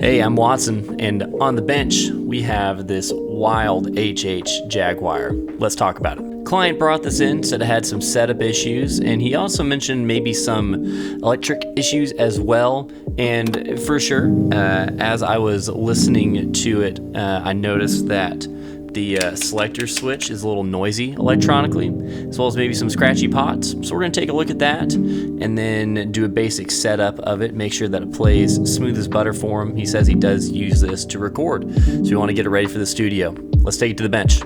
Hey, I'm Watson, and on the bench we have this wild HH Jaguar. Let's talk about it. Client brought this in, said it had some setup issues, and he also mentioned maybe some electric issues as well. And for sure, as I was listening to it, I noticed that the selector switch is a little noisy electronically, as well as maybe some scratchy pots. So we're going to take a look at that and then do a basic setup of it, make sure that it plays smooth as butter for him. He says he does use this to record, so we want to get it ready for the studio. Let's take it to the bench.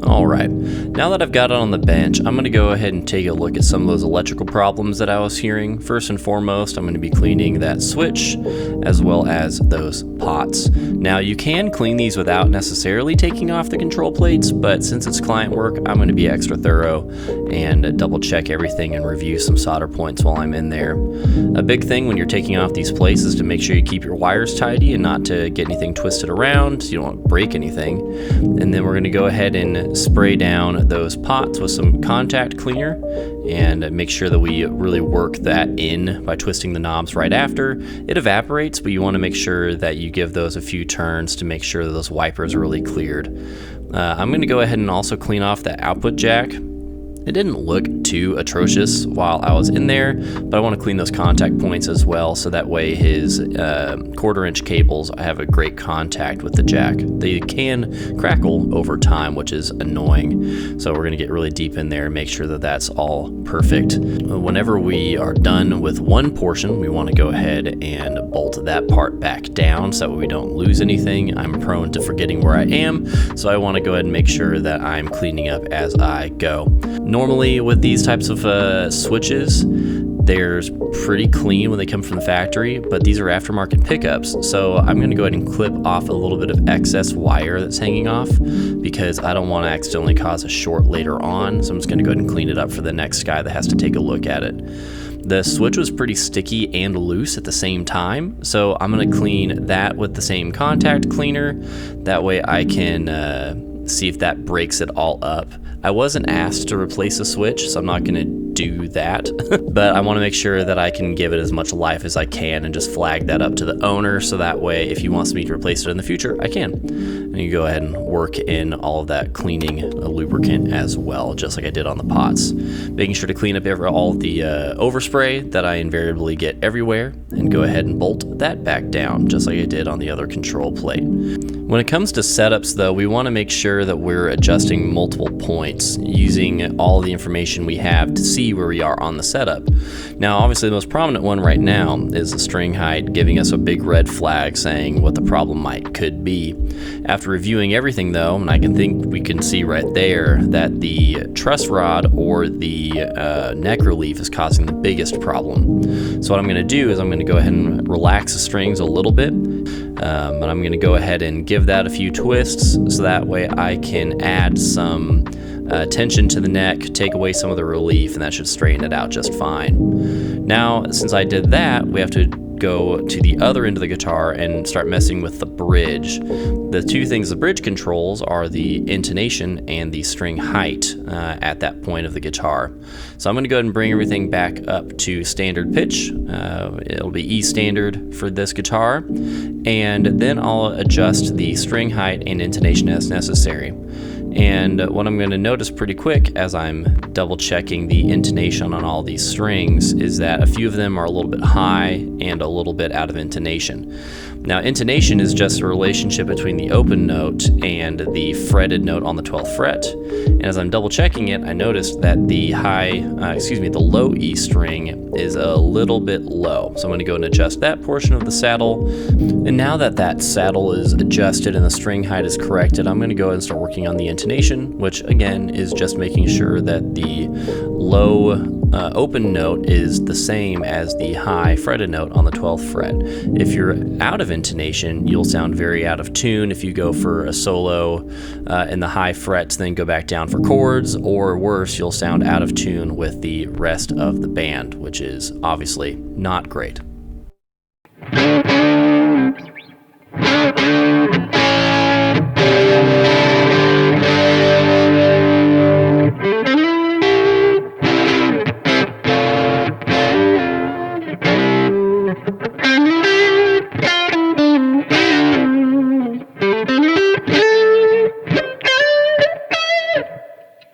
Alright, now that I've got it on the bench, I'm going to go ahead and take a look at some of those electrical problems that I was hearing. First and foremost, I'm going to be cleaning that switch as well as those pots. Now you can clean these without necessarily taking off the control plates, but since it's client work, I'm going to be extra thorough and double check everything and review some solder points while I'm in there. A big thing when you're taking off these plates is to make sure you keep your wires tidy and not to get anything twisted around so you don't want to break anything. And then we're going to go ahead and spray down those pots with some contact cleaner and make sure that we really work that in by twisting the knobs right after. It evaporates, but you want to make sure that you give those a few turns to make sure that those wipers are really cleared. I'm going to go ahead and also clean off that output jack. It didn't look too atrocious while I was in there, but I want to clean those contact points as well, so that way his 1/4-inch cables have a great contact with the jack. They can crackle over time, which is annoying, so we're going to get really deep in there and make sure that that's all perfect. Whenever we are done with one portion, we want to go ahead and bolt that part back down so that we don't lose anything. I'm prone to forgetting where I am, so I want to go ahead and make sure that I'm cleaning up as I go. Normally with these types of switches, they're pretty clean when they come from the factory, but these are aftermarket pickups, so I'm going to go ahead and clip off a little bit of excess wire that's hanging off because I don't want to accidentally cause a short later on, so I'm just going to go ahead and clean it up for the next guy that has to take a look at it. The switch was pretty sticky and loose at the same time, so I'm going to clean that with the same contact cleaner. That way I can see if that breaks it all up. I wasn't asked to replace a switch, so I'm not going to do that, but I want to make sure that I can give it as much life as I can and just flag that up to the owner, so that way if he wants me to replace it in the future, I can. And you go ahead and work in all of that cleaning lubricant as well, just like I did on the pots. Making sure to clean up all the overspray that I invariably get everywhere, and go ahead and bolt that back down, just like I did on the other control plate. When it comes to setups though, we want to make sure that we're adjusting multiple points using all the information we have to see where we are on the setup. Now obviously the most prominent one right now is the string height, giving us a big red flag saying what the problem could be. After reviewing everything though, and we can see right there that the truss rod or the neck relief is causing the biggest problem. So what I'm going to do is I'm going to go ahead and relax the strings a little bit, but I'm going to go ahead and give that a few twists so that way I can add some tension to the neck, take away some of the relief, and that should straighten it out just fine. Now, since I did that, we have to go to the other end of the guitar and start messing with the bridge. The two things the bridge controls are the intonation and the string height at that point of the guitar. So I'm going to go ahead and bring everything back up to standard pitch. It'll be E standard for this guitar, and then I'll adjust the string height and intonation as necessary. And what I'm going to notice pretty quick as I'm double checking the intonation on all these strings is that a few of them are a little bit high and a little bit out of intonation. Now intonation is just a relationship between the open note and the fretted note on the 12th fret. And as I'm double checking it, I noticed that the the low E string is a little bit low. So I'm going to go and adjust that portion of the saddle. And now that that saddle is adjusted and the string height is corrected, I'm going to go ahead and start working on the intonation, which again is just making sure that the low open note is the same as the high fretted note on the 12th fret. If you're out of intonation, you'll sound very out of tune if you go for a solo in the high frets, then go back down for chords, or worse, you'll sound out of tune with the rest of the band, which is obviously not great.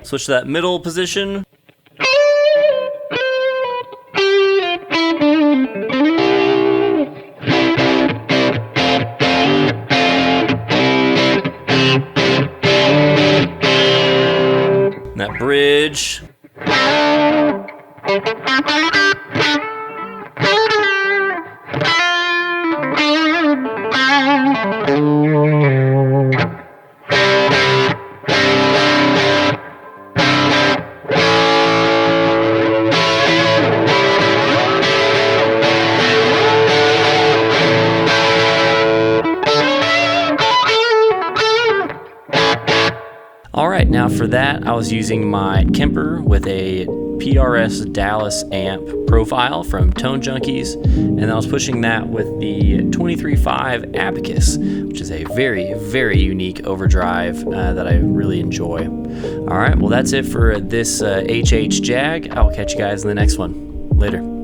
Switch to that middle position. And that bridge. Alright, now for that I was using my Kemper with a PRS Dallas amp profile from Tone Junkies, and I was pushing that with the 23.5 Abacus, which is a very, very unique overdrive that I really enjoy. Alright, well that's it for this HH Jag. I'll catch you guys in the next one. Later.